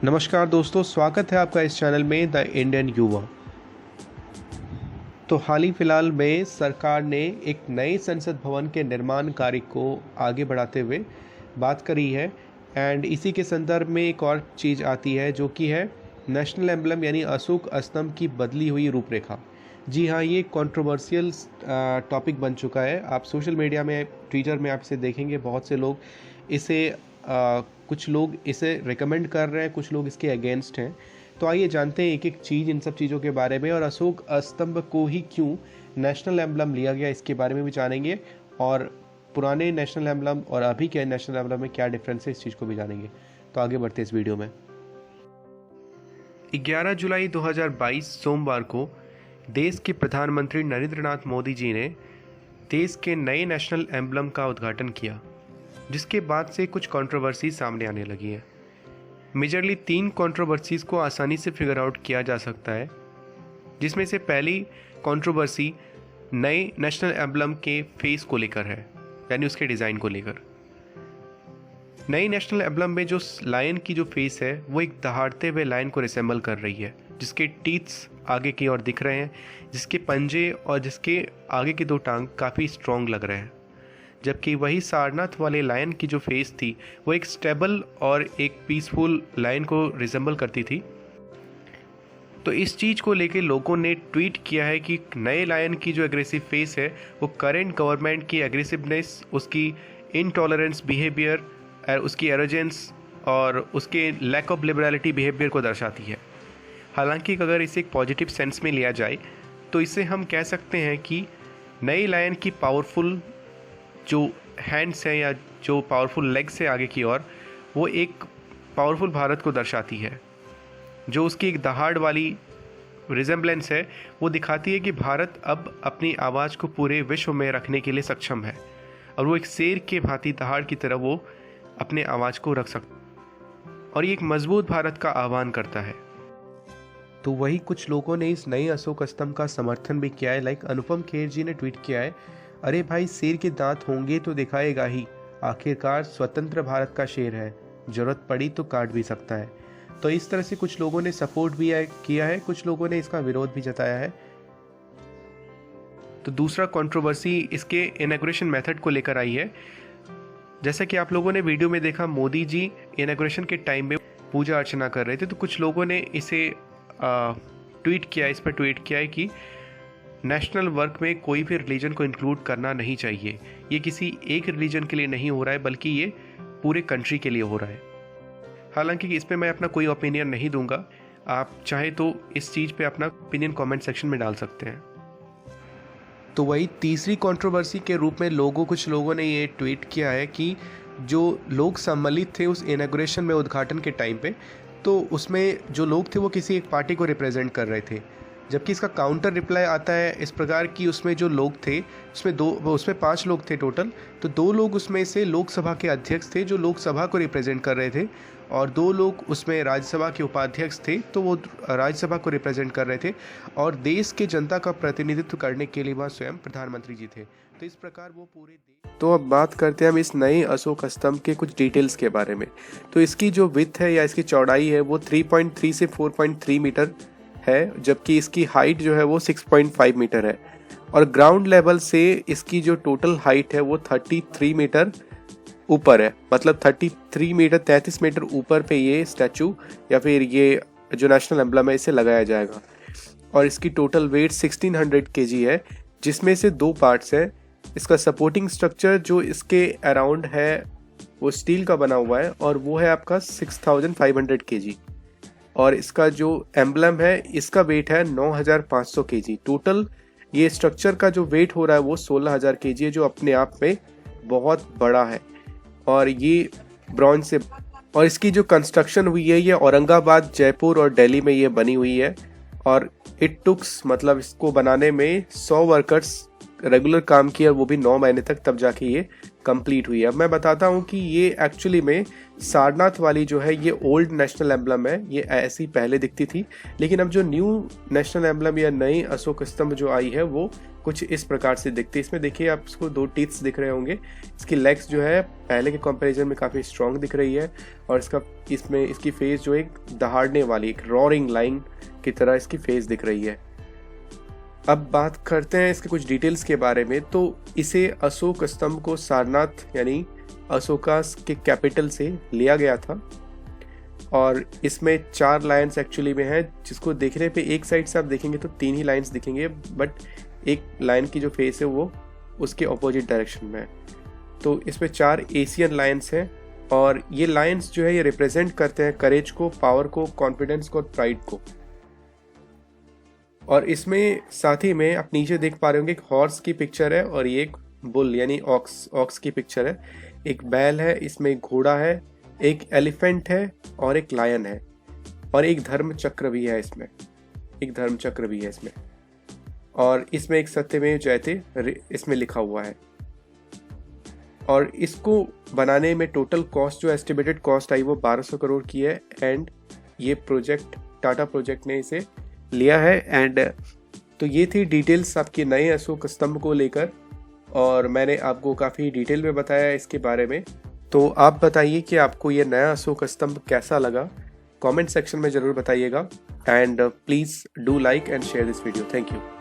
नमस्कार दोस्तों, स्वागत है आपका इस चैनल में द इंडियन युवा। तो हाल ही फिलहाल में सरकार ने एक नए संसद भवन के निर्माण कार्य को आगे बढ़ाते हुए बात करी है। एंड इसी के संदर्भ में एक और चीज़ आती है जो कि है नेशनल एम्बलम यानी अशोक स्तंभ की बदली हुई रूपरेखा। जी हाँ, ये कंट्रोवर्शियल टॉपिक बन चुका है। आप सोशल मीडिया में, ट्विटर में आप इसे देखेंगे, बहुत से लोग इसे कुछ लोग इसे रिकमेंड कर रहे हैं, कुछ लोग इसके अगेंस्ट हैं। तो आइए जानते हैं एक एक चीज़, इन सब चीज़ों के बारे में, और अशोक स्तंभ को ही क्यों नेशनल एम्बलम लिया गया इसके बारे में भी जानेंगे, और पुराने नेशनल एम्बलम और अभी के नेशनल एम्बलम में क्या डिफरेंस है इस चीज़ को भी जानेंगे। तो आगे बढ़ते हैं इस वीडियो में। 11 जुलाई 2022 सोमवार को देश के प्रधानमंत्री नरेंद्र नाथ मोदी जी ने देश के नए नेशनल एम्बलम का उद्घाटन किया, जिसके बाद से कुछ कंट्रोवर्सी सामने आने लगी है। मेजरली 3 कंट्रोवर्सीज को आसानी से फिगर आउट किया जा सकता है, जिसमें से पहली कंट्रोवर्सी नए नेशनल एम्बलम के फेस को लेकर है, यानी उसके डिज़ाइन को लेकर। नई नेशनल एम्बलम में जो लायन की जो फेस है वो एक दहाड़ते हुए लायन को रिसेंबल कर रही है, जिसके टीथ्स आगे की ओर दिख रहे हैं, जिसके पंजे और जिसके आगे की 2 टांग काफ़ी स्ट्रॉन्ग लग रहे हैं। जबकि वही सारनाथ वाले लायन की जो फेस थी वो एक स्टेबल और एक पीसफुल लायन को रिजेंबल करती थी। तो इस चीज़ को लेके लोगों ने ट्वीट किया है कि नए लायन की जो एग्रेसिव फेस है वो करेंट गवर्नमेंट की एग्रेसिवनेस, उसकी इनटॉलरेंस बिहेवियर, उसकी एरोजेंस और उसके लैक ऑफ लिबरलिटी बिहेवियर को दर्शाती है। हालांकि अगर इसे एक पॉजिटिव सेंस में लिया जाए तो इसे हम कह सकते हैं कि नई लायन की पावरफुल जो हैंड्स हैं या जो पावरफुल लेग्स है आगे की ओर, वो एक पावरफुल भारत को दर्शाती है। जो उसकी एक दहाड़ वाली रिजेंबलेंस है वो दिखाती है कि भारत अब अपनी आवाज़ को पूरे विश्व में रखने के लिए सक्षम है, और वो एक शेर के भांति दहाड़ की तरह वो अपने आवाज़ को रख सकता, और ये एक मजबूत भारत का आह्वान करता है। तो वही कुछ लोगों ने इस नए अशोक स्तंभ का समर्थन भी किया है। लाइक अनुपम खेर जी ने ट्वीट किया है, अरे भाई, शेर के दांत होंगे तो दिखाएगा ही, आखिरकार स्वतंत्र भारत का शेर है, जरूरत पड़ी तो काट भी सकता है। तो इस तरह से कुछ लोगों ने सपोर्ट भी किया है, कुछ लोगों ने इसका विरोध भी जताया है। तो दूसरा कंट्रोवर्सी इसके इनॉग्रेशन मेथड को लेकर आई है। जैसा कि आप लोगों ने वीडियो में देखा, मोदी जी इनॉग्रेशन के टाइम में पूजा अर्चना कर रहे थे, तो कुछ लोगों ने इसे इस पर ट्वीट किया है कि नेशनल वर्क में कोई भी रिलीजन को इंक्लूड करना नहीं चाहिए। ये किसी एक रिलीजन के लिए नहीं हो रहा है, बल्कि ये पूरे कंट्री के लिए हो रहा है। हालांकि इस पे मैं अपना कोई ओपिनियन नहीं दूंगा, आप चाहे तो इस चीज़ पे अपना ओपिनियन कमेंट सेक्शन में डाल सकते हैं। तो वही तीसरी कंट्रोवर्सी के रूप में कुछ लोगों ने ये ट्वीट किया है कि जो लोग सम्मिलित थे उस इनॉग्रेशन में, उद्घाटन के टाइम पे, तो उसमें जो लोग थे वो किसी एक पार्टी को रिप्रेजेंट कर रहे थे। जबकि इसका काउंटर रिप्लाई आता है इस प्रकार कि उसमें जो लोग थे उसमें 5 लोग थे टोटल। तो 2 लोग उसमें से लोकसभा के अध्यक्ष थे जो लोकसभा को रिप्रेजेंट कर रहे थे, और 2 लोग उसमें राज्यसभा के उपाध्यक्ष थे, तो वो राज्यसभा को रिप्रेजेंट कर रहे थे, और देश के जनता का प्रतिनिधित्व करने के लिए वह स्वयं प्रधानमंत्री जी थे। तो इस प्रकार वो पूरे देश। तो अब बात करते हैं हम इस नए अशोक स्तंभ के कुछ डिटेल्स के बारे में। तो इसकी जो विड्थ है या इसकी चौड़ाई है वो 3.3 से 4.3 मीटर है, जबकि इसकी हाइट जो है वो 6.5 मीटर है, और ग्राउंड लेवल से इसकी जो टोटल हाइट है वो 33 मीटर ऊपर है। मतलब 33 मीटर ऊपर पे ये स्टैचू या फिर ये जो नेशनल एम्बलम है इसे लगाया जाएगा। और इसकी टोटल वेट 1600 kg है, जिसमें से 2 पार्ट्स हैं। इसका सपोर्टिंग स्ट्रक्चर जो इसके अराउंड है वो स्टील का बना हुआ है, और वो है आपका 6500 kg। और इसका जो एम्बलम है इसका वेट है 9500 kg। टोटल ये स्ट्रक्चर का जो वेट हो रहा है वो 16000 kg है, जो अपने आप में बहुत बड़ा है। और ये ब्रॉन्ज से, और इसकी जो कंस्ट्रक्शन हुई है ये औरंगाबाद, जयपुर और दिल्ली में ये बनी हुई है। और इट टुक्स, मतलब इसको बनाने में 100 वर्कर्स रेगुलर काम किया, वो भी 9 महीने तक, तब जाके ये कंप्लीट हुई है। अब मैं बताता हूँ कि ये एक्चुअली में सारनाथ वाली जो है ये ओल्ड नेशनल एम्बलम है, ये ऐसी पहले दिखती थी, लेकिन अब जो न्यू नेशनल एम्बलम या नई अशोक स्तंभ जो आई है वो कुछ इस प्रकार से दिखती है। इसमें देखिए आपको 2 टीथ्स दिख रहे होंगे। इसकी लेग्स जो है पहले के कंपैरिजन में काफ़ी स्ट्रॉन्ग दिख रही है और इसकी फेस जो एक दहाड़ने वाली, एक रॉरिंग लाइन की तरह इसकी फेस दिख रही है। अब बात करते हैं इसके कुछ डिटेल्स के बारे में। तो इसे अशोक स्तंभ को सारनाथ यानी अशोका के कैपिटल से लिया गया था और इसमें 4 लाइन्स एक्चुअली में हैं, जिसको देखने पे एक साइड से आप देखेंगे तो 3 ही लाइन्स दिखेंगे, बट एक लाइन की जो फेस है वो उसके ऑपोजिट डायरेक्शन में है। तो इसमें 4 एशियन लाइन्स हैं और ये लाइन्स जो है ये रिप्रेजेंट करते हैं करेज को, पावर को, कॉन्फिडेंस को और प्राइड को। और इसमें साथ ही में आप नीचे देख पा रहे होंगे एक हॉर्स की पिक्चर है और ये एक बुल यानी ऑक्स की पिक्चर है। एक बैल है, इसमें एक घोड़ा है, एक एलिफेंट है और एक लायन है और एक धर्म चक्र भी है इसमें, और इसमें एक सत्यमेव जयते इसमें लिखा हुआ है। और इसको बनाने में टोटल कॉस्ट जो एस्टिमेटेड कॉस्ट आई वो 1200 करोड़ की है एंड ये प्रोजेक्ट टाटा प्रोजेक्ट ने इसे लिया है। एंड तो ये थी डिटेल्स आपके नए अशोक स्तंभ को लेकर और मैंने आपको काफ़ी डिटेल में बताया इसके बारे में। तो आप बताइए कि आपको ये नया अशोक स्तंभ कैसा लगा, कमेंट सेक्शन में ज़रूर बताइएगा and please do like and share this video. Thank you.